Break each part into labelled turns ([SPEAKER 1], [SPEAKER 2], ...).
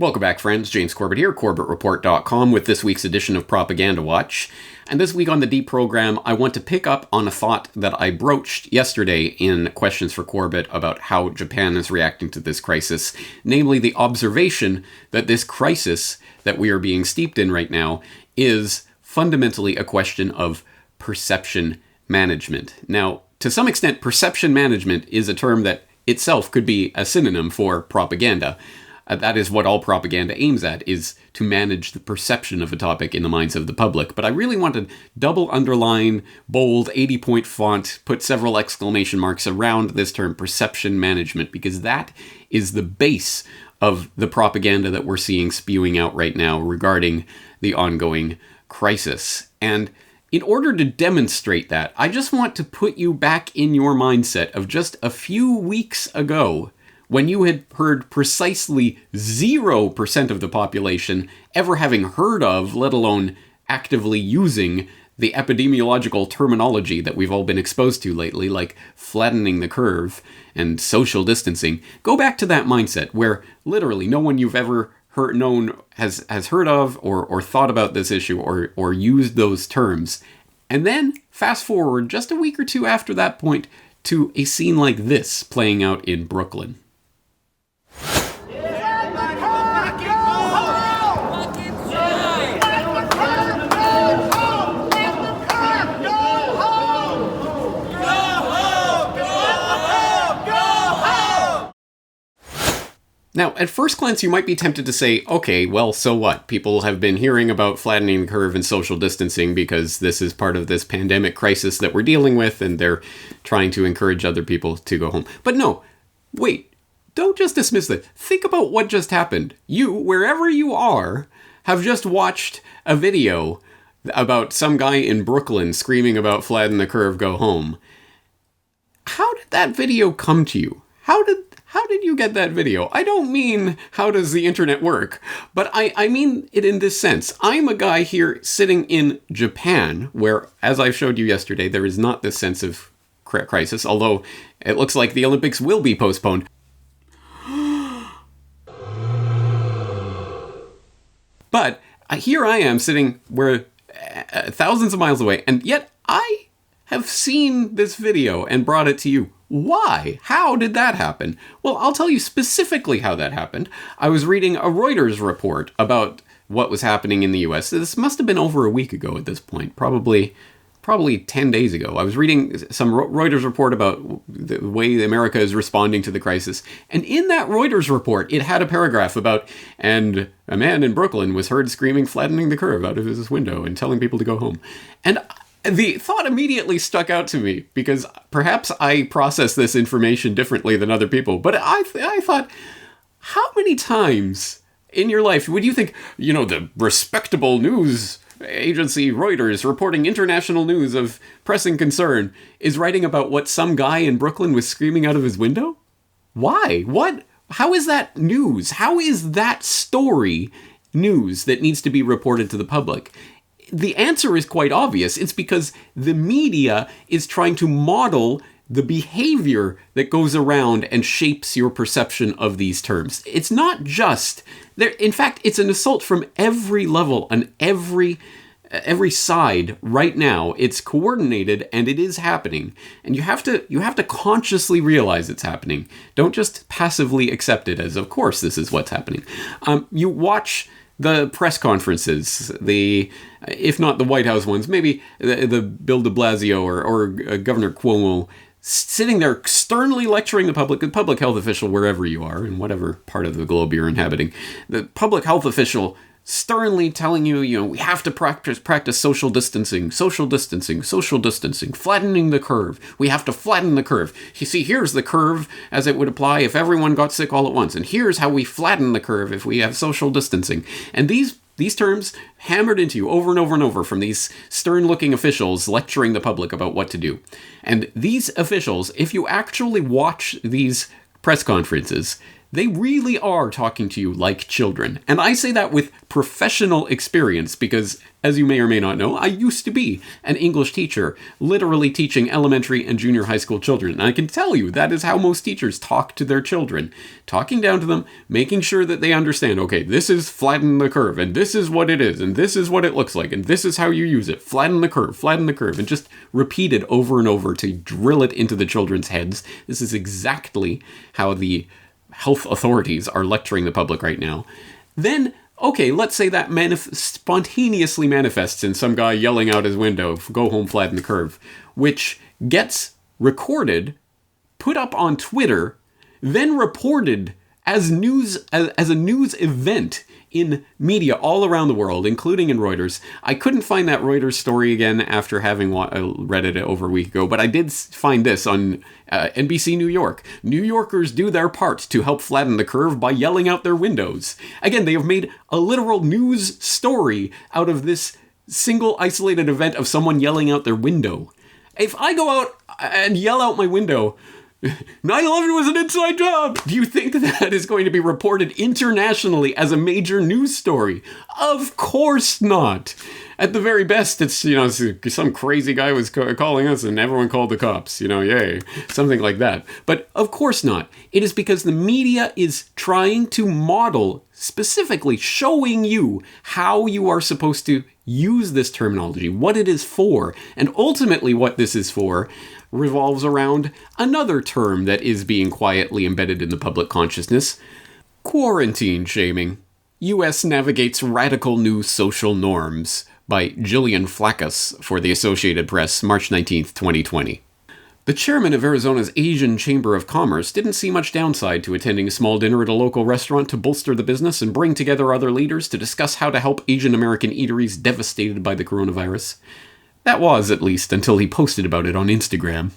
[SPEAKER 1] Welcome back, friends. James Corbett here, CorbettReport.com, with this week's edition of Propaganda Watch. And this week on the Deep program, I want to pick up on a thought that I broached yesterday in Questions for Corbett about how Japan is reacting to this crisis, namely the observation that this crisis that we are being steeped in right now is fundamentally a question of perception management. Now, to some extent, perception management is a term that itself could be a synonym for propaganda. That is what all propaganda aims at, is to manage the perception of a topic in the minds of the public. But I really want to double underline, bold, 80-point font, put several exclamation marks around this term, perception management, because that is the base of the propaganda that we're seeing spewing out right now regarding the ongoing crisis. And in order to demonstrate that, I just want to put you back in your mindset of just a few weeks ago, when you had heard precisely 0% of the population ever having heard of, let alone actively using, the epidemiological terminology that we've all been exposed to lately, like flattening the curve and social distancing. Go back to that mindset where literally no one you've ever has heard of or thought about this issue or used those terms. And then fast forward just a week or two after that point to a scene like this playing out in Brooklyn. Now, at first glance, you might be tempted to say, okay, well, so what? People have been hearing about flattening the curve and social distancing because this is part of this pandemic crisis that we're dealing with, and they're trying to encourage other people to go home. But no, wait, don't just dismiss that. Think about what just happened. You, wherever you are, have just watched a video about some guy in Brooklyn screaming about flatten the curve, go home. How did that video come to you? How did you get that video? I don't mean how does the internet work, but I mean it in this sense. I'm a guy here sitting in Japan where, as I showed you yesterday, there is not this sense of crisis, although it looks like the Olympics will be postponed. But here I am sitting where thousands of miles away, and yet I have seen this video and brought it to you. Why? How did that happen? Well, I'll tell you specifically how that happened. I was reading a Reuters report about what was happening in the US. This must have been over a week ago at this point, probably 10 days ago. I was reading some Reuters report about the way America is responding to the crisis. And in that Reuters report, it had a paragraph about, and a man in Brooklyn was heard screaming, flattening the curve out of his window and telling people to go home. And the thought immediately stuck out to me because perhaps I process this information differently than other people. But I thought, how many times in your life would you think, the respectable news agency Reuters reporting international news of pressing concern is writing about what some guy in Brooklyn was screaming out of his window? Why? What? How is that news? How is that story news that needs to be reported to the public? The answer is quite obvious. It's because the media is trying to model the behavior that goes around and shapes your perception of these terms. It's not just there. In fact, it's an assault from every level and every side right now. It's coordinated and it is happening. And you have to consciously realize it's happening. Don't just passively accept it as, of course, this is what's happening. You watch the press conferences, if not the White House ones, maybe the Bill de Blasio or Governor Cuomo sitting there sternly lecturing the public health official wherever you are, in whatever part of the globe you're inhabiting. The public health official sternly telling you, we have to practice social distancing, flattening the curve. We have to flatten the curve. You see, here's the curve as it would apply if everyone got sick all at once. And here's how we flatten the curve if we have social distancing. And these terms hammered into you over and over and over from these stern-looking officials lecturing the public about what to do. And these officials, if you actually watch these press conferences, They really are talking to you like children. And I say that with professional experience because, as you may or may not know, I used to be an English teacher, literally teaching elementary and junior high school children. And I can tell you that is how most teachers talk to their children. Talking down to them, making sure that they understand, okay, this is flatten the curve, and this is what it is, and this is what it looks like, and this is how you use it. Flatten the curve, and just repeat it over and over to drill it into the children's heads. This is exactly how the health authorities are lecturing the public right now. Then, okay, let's say that spontaneously manifests in some guy yelling out his window, go home, flatten the curve, which gets recorded, put up on Twitter, then reported as a news event in media all around the world, including in Reuters. I couldn't find that Reuters story again after having read it over a week ago, but I did find this on NBC New York. New Yorkers do their part to help flatten the curve by yelling out their windows. Again, they have made a literal news story out of this single isolated event of someone yelling out their window. If I go out and yell out my window, 9/11 was an inside job, do you think that is going to be reported internationally as a major news story? Of course not. At the very best, it's, some crazy guy was calling us and everyone called the cops, yay, something like that. But of course not. It is because the media is trying to model, specifically showing you how you are supposed to use this terminology, what it is for, and ultimately what this is for revolves around another term that is being quietly embedded in the public consciousness: quarantine shaming. U.S. navigates radical new social norms, by Jillian Flackus for the Associated Press, March 19th, 2020. The chairman of Arizona's Asian Chamber of Commerce didn't see much downside to attending a small dinner at a local restaurant to bolster the business and bring together other leaders to discuss how to help Asian American eateries devastated by the coronavirus. That was, at least, until he posted about it on Instagram.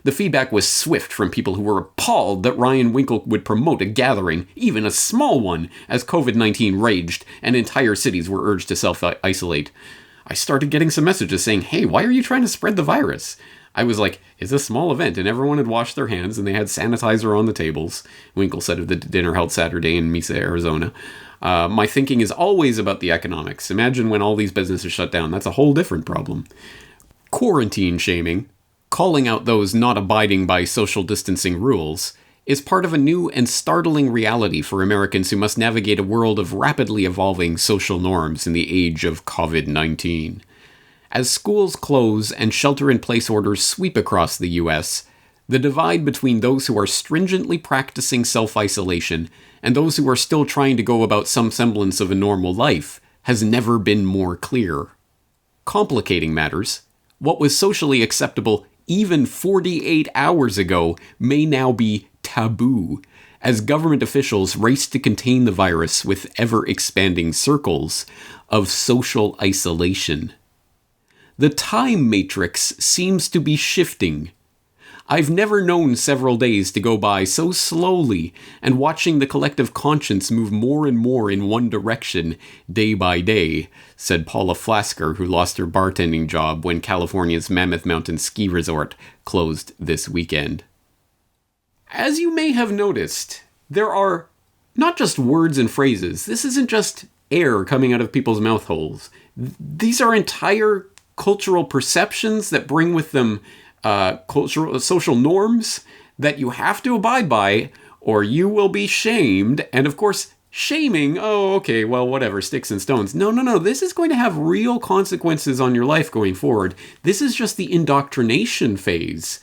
[SPEAKER 1] The feedback was swift from people who were appalled that Ryan Winkle would promote a gathering, even a small one, as COVID-19 raged and entire cities were urged to self-isolate. I started getting some messages saying, hey, why are you trying to spread the virus? I was like, it's a small event, and everyone had washed their hands, and they had sanitizer on the tables, Winkle said of the dinner held Saturday in Mesa, Arizona. My thinking is always about the economics. Imagine when all these businesses shut down. That's a whole different problem. Quarantine shaming, calling out those not abiding by social distancing rules, is part of a new and startling reality for Americans who must navigate a world of rapidly evolving social norms in the age of COVID-19. As schools close and shelter-in-place orders sweep across the U.S., the divide between those who are stringently practicing self-isolation and those who are still trying to go about some semblance of a normal life has never been more clear. Complicating matters, what was socially acceptable even 48 hours ago may now be taboo, as government officials race to contain the virus with ever-expanding circles of social isolation. The time matrix seems to be shifting. I've never known several days to go by so slowly, and watching the collective conscience move more and more in one direction day by day, said Paula Flasker, who lost her bartending job when California's Mammoth Mountain Ski Resort closed this weekend. As you may have noticed, there are not just words and phrases. This isn't just air coming out of people's mouth holes. These are entire cultural perceptions that bring with them social norms that you have to abide by, or you will be shamed. And of course, shaming, oh, okay, well, whatever, sticks and stones. No, this is going to have real consequences on your life going forward. This is just the indoctrination phase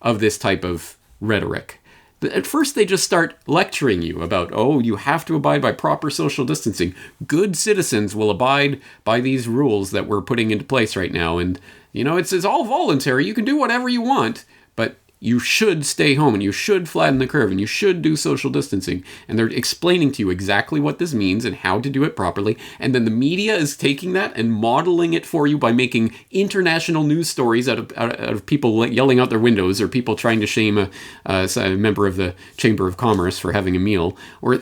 [SPEAKER 1] of this type of rhetoric. At first, they just start lecturing you about, oh, you have to abide by proper social distancing. Good citizens will abide by these rules that we're putting into place right now. And, it's all voluntary. You can do whatever you want, but you should stay home and you should flatten the curve and you should do social distancing. And they're explaining to you exactly what this means and how to do it properly. And then the media is taking that and modeling it for you by making international news stories out of people yelling out their windows, or people trying to shame a member of the Chamber of Commerce for having a meal, or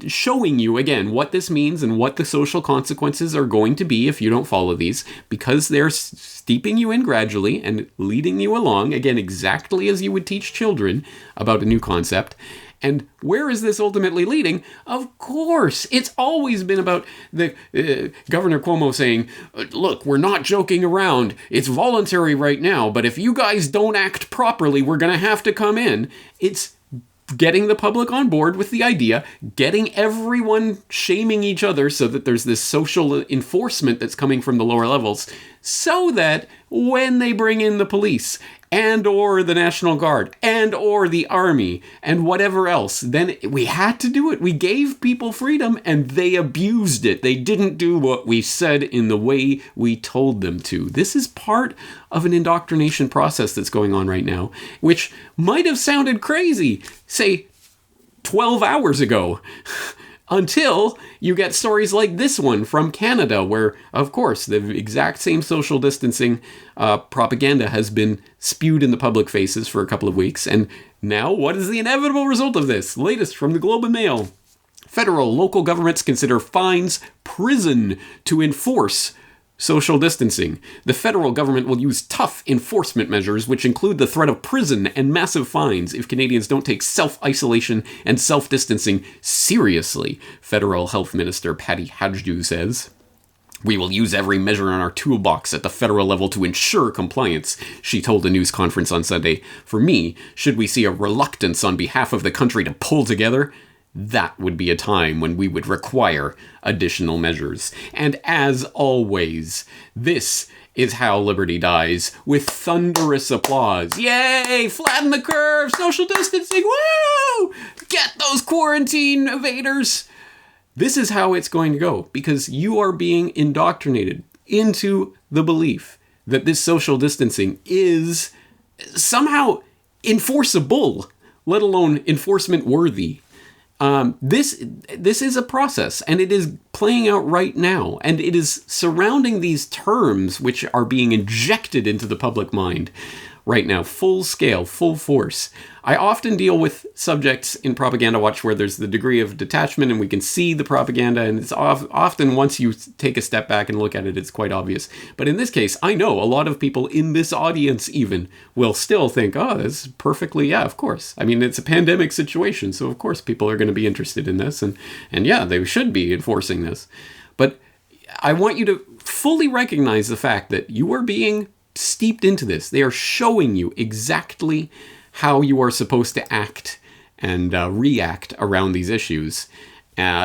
[SPEAKER 1] showing you again what this means and what the social consequences are going to be if you don't follow these, because they're steeping you in gradually and leading you along, again, exactly as you would teach children about a new concept. And where is this ultimately leading? Of course, it's always been about the Governor Cuomo saying, look, we're not joking around. It's voluntary right now, but if you guys don't act properly, we're going to have to come in. It's getting the public on board with the idea, getting everyone shaming each other so that there's this social enforcement that's coming from the lower levels, so that when they bring in the police and or the National Guard and or the army and whatever else, then we had to do it. We gave people freedom and they abused it. They didn't do what we said in the way we told them to. This is part of an indoctrination process that's going on right now, which might have sounded crazy, say, 12 hours ago. Until you get stories like this one from Canada, where, of course, the exact same social distancing propaganda has been spewed in the public faces for a couple of weeks. And now, what is the inevitable result of this? Latest from the Globe and Mail. Federal, local governments consider fines, prison to enforce social distancing. The federal government will use tough enforcement measures, which include the threat of prison and massive fines if Canadians don't take self-isolation and self-distancing seriously, Federal Health Minister Patty Hajdu says. We will use every measure in our toolbox at the federal level to ensure compliance, she told a news conference on Sunday. For me, should we see a reluctance on behalf of the country to pull together, that would be a time when we would require additional measures. And as always, this is how liberty dies, with thunderous applause. Yay! Flatten the curve! Social distancing! Woo! Get those quarantine evaders! This is how it's going to go, because you are being indoctrinated into the belief that this social distancing is somehow enforceable, let alone enforcement worthy. This is a process, and it is playing out right now, and it is surrounding these terms which are being injected into the public mind right now, full scale, full force. I often deal with subjects in Propaganda Watch where there's the degree of detachment and we can see the propaganda, and it's often once you take a step back and look at it, it's quite obvious. But in this case, I know a lot of people in this audience even will still think, oh, this is perfectly, yeah, of course. I mean, it's a pandemic situation, so of course people are going to be interested in this, and yeah, they should be enforcing this. But I want you to fully recognize the fact that you are being steeped into this. They are showing you exactly how you are supposed to act and react around these issues,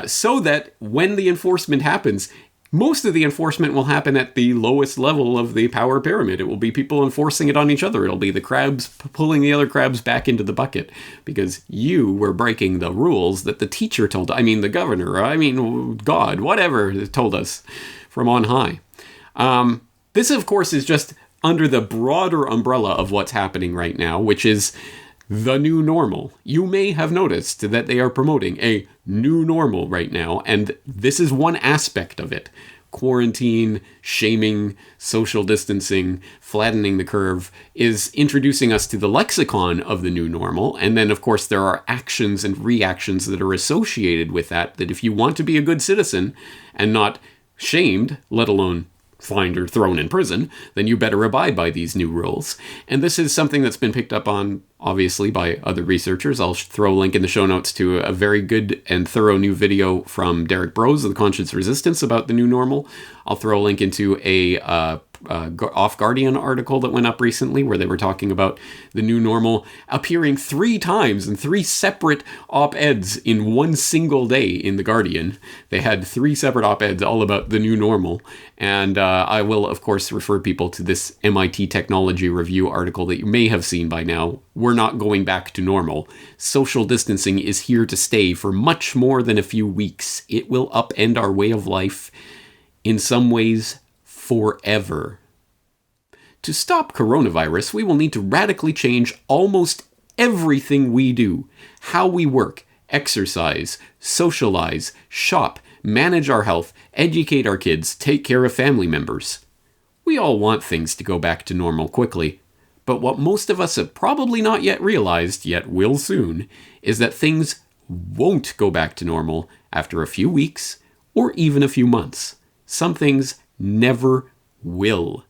[SPEAKER 1] so that when the enforcement happens, most of the enforcement will happen at the lowest level of the power pyramid. It will be people enforcing it on each other. It'll be the crabs pulling the other crabs back into the bucket because you were breaking the rules that the teacher told, the governor, God, whatever, told us from on high. This, of course, is just under the broader umbrella of what's happening right now, which is the new normal. You may have noticed that they are promoting a new normal right now, and this is one aspect of it. Quarantine, shaming, social distancing, flattening the curve is introducing us to the lexicon of the new normal. And then, of course, there are actions and reactions that are associated with that if you want to be a good citizen and not shamed, let alone fined or thrown in prison, then you better abide by these new rules. And this is something that's been picked up on, obviously, by other researchers. I'll throw a link in the show notes to a very good and thorough new video from Derek Brose of the Conscious Resistance about the new normal. I'll throw a link into a Off Guardian article that went up recently where they were talking about the new normal appearing 3 times in 3 separate op-eds in one single day in The Guardian. They had 3 separate op-eds all about the new normal. And I will, of course, refer people to this MIT Technology Review article that you may have seen by now. We're not going back to normal. Social distancing is here to stay for much more than a few weeks. It will upend our way of life, in some ways, forever. To stop coronavirus, we will need to radically change almost everything we do. How we work, exercise, socialize, shop, manage our health, educate our kids, take care of family members. We all want things to go back to normal quickly, but what most of us have probably not yet realized, yet will soon, is that things won't go back to normal after a few weeks or even a few months. Some things never will.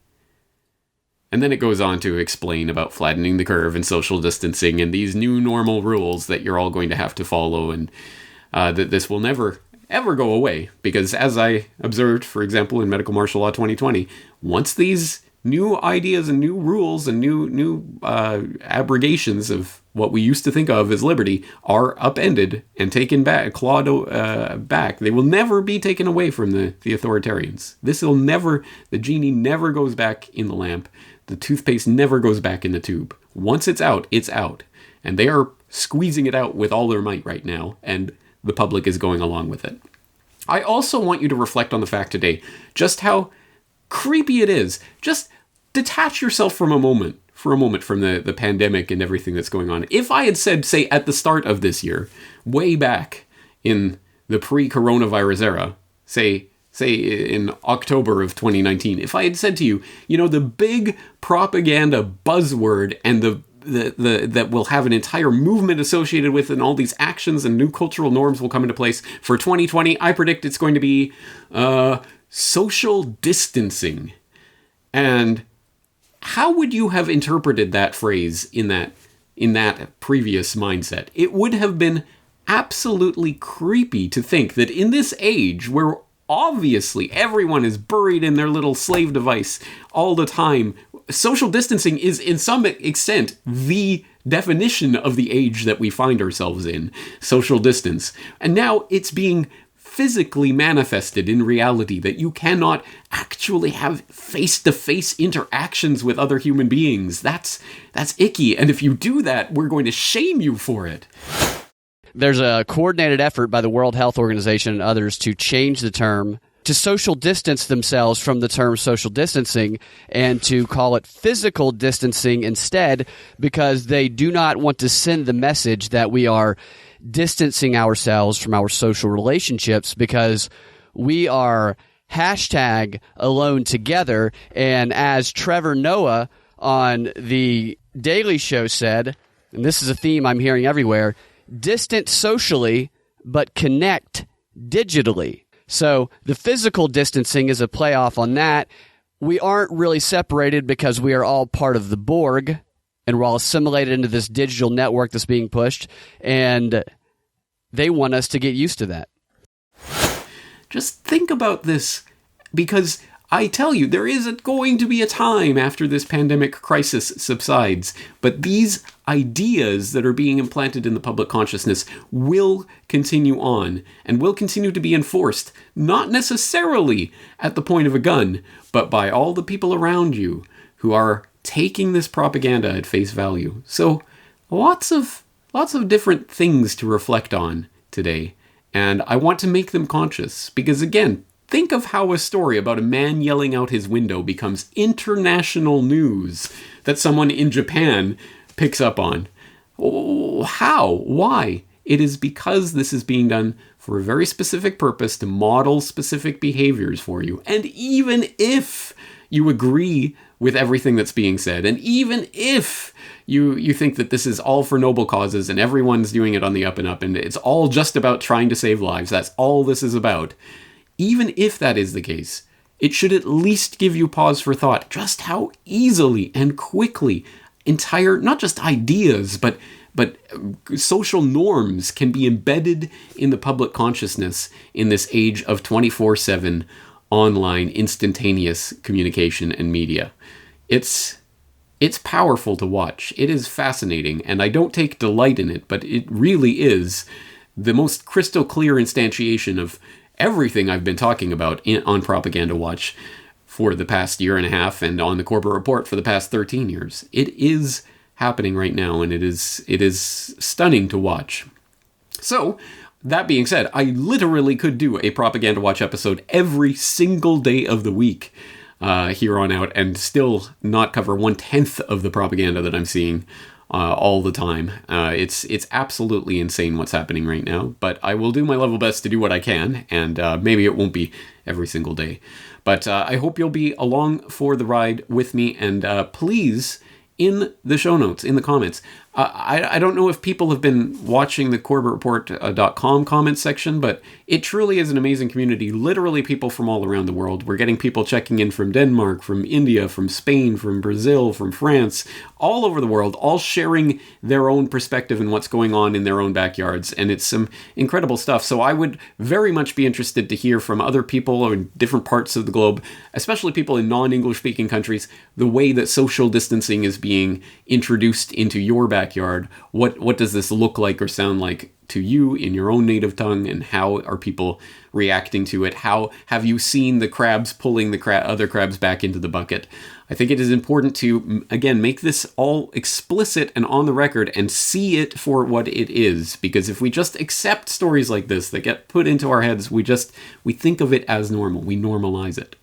[SPEAKER 1] And then it goes on to explain about flattening the curve and social distancing and these new normal rules that you're all going to have to follow, and that this will never, ever go away. Because as I observed, for example, in Medical Martial Law 2020, once these new ideas and new rules and new abrogations of what we used to think of as liberty are upended and taken back, clawed back, they will never be taken away from the authoritarians. The genie never goes back in the lamp. The toothpaste never goes back in the tube. Once it's out, it's out. And they are squeezing it out with all their might right now, and the public is going along with it. I also want you to reflect on the fact today just how creepy it is. Just detach yourself for a moment from the pandemic and everything that's going on. If I had said, say, at the start of this year, way back in the pre-coronavirus era, say in October of 2019, if I had said to you, the big propaganda buzzword and that will have an entire movement associated with, and all these actions and new cultural norms will come into place for 2020, I predict it's going to be social distancing. And how would you have interpreted that phrase in that previous mindset? It would have been absolutely creepy to think that in this age where obviously everyone is buried in their little slave device all the time, social distancing is in some extent the definition of the age that we find ourselves in, social distance. And now it's being physically manifested in reality that you cannot actually have face-to-face interactions with other human beings. That's icky. And if you do that, we're going to shame you for it.
[SPEAKER 2] There's a coordinated effort by the World Health Organization and others to change the term, to social distance themselves from the term social distancing and to call it physical distancing instead, because they do not want to send the message that we are distancing ourselves from our social relationships, because we are #alone together. And as Trevor Noah on The Daily Show said, and this is a theme I'm hearing everywhere, distant socially, but connect digitally. So the physical distancing is a playoff on that. We aren't really separated because we are all part of the Borg, and we're all assimilated into this digital network that's being pushed, and they want us to get used to that.
[SPEAKER 1] Just think about this, because I tell you, there is going to be a time after this pandemic crisis subsides, but these ideas that are being implanted in the public consciousness will continue on and will continue to be enforced, not necessarily at the point of a gun, but by all the people around you who are taking this propaganda at face value. So lots of different things to reflect on today, and I want to make them conscious, because again, think of how a story about a man yelling out his window becomes international news that someone in Japan picks up on. How? Why? It is because this is being done for a very specific purpose, to model specific behaviors for you. And even if you agree with everything that's being said, and even if you think that this is all for noble causes and everyone's doing it on the up and up and it's all just about trying to save lives, that's all this is about, even if that is the case, it should at least give you pause for thought just how easily and quickly entire, not just ideas, but social norms can be embedded in the public consciousness in this age of 24/7 online instantaneous communication and media. It's powerful to watch. It is fascinating, and I don't take delight in it, but it really is the most crystal clear instantiation of everything I've been talking about on Propaganda Watch for the past year and a half, and on the Corporate Report for the past 13 years. It is happening right now, and it is stunning to watch. So, that being said, I literally could do a Propaganda Watch episode every single day of the week here on out, and still not cover 1/10 of the propaganda that I'm seeing all the time. It's absolutely insane what's happening right now, but I will do my level best to do what I can, and maybe it won't be every single day. But I hope you'll be along for the ride with me, and please, in the show notes, in the comments, I don't know if people have been watching the CorbettReport.com comment section, but it truly is an amazing community. Literally people from all around the world. We're getting people checking in from Denmark, from India, from Spain, from Brazil, from France, all over the world, all sharing their own perspective and what's going on in their own backyards. And it's some incredible stuff. So I would very much be interested to hear from other people in different parts of the globe, especially people in non-English speaking countries, the way that social distancing is being introduced into your backyard. What does this look like or sound like to you in your own native tongue, and how are people reacting to it? How have you seen the crabs pulling the other crabs back into the bucket? I think it is important to, again, make this all explicit and on the record and see it for what it is. Because if we just accept stories like this that get put into our heads, we think of it as normal. We normalize it.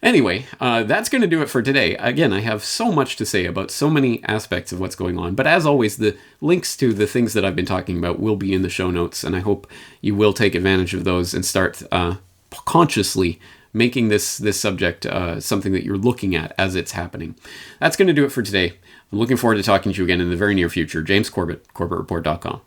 [SPEAKER 1] Anyway, that's going to do it for today. Again, I have so much to say about so many aspects of what's going on. But as always, the links to the things that I've been talking about will be in the show notes. And I hope you will take advantage of those and start consciously making this subject something that you're looking at as it's happening. That's going to do it for today. I'm looking forward to talking to you again in the very near future. James Corbett, CorbettReport.com.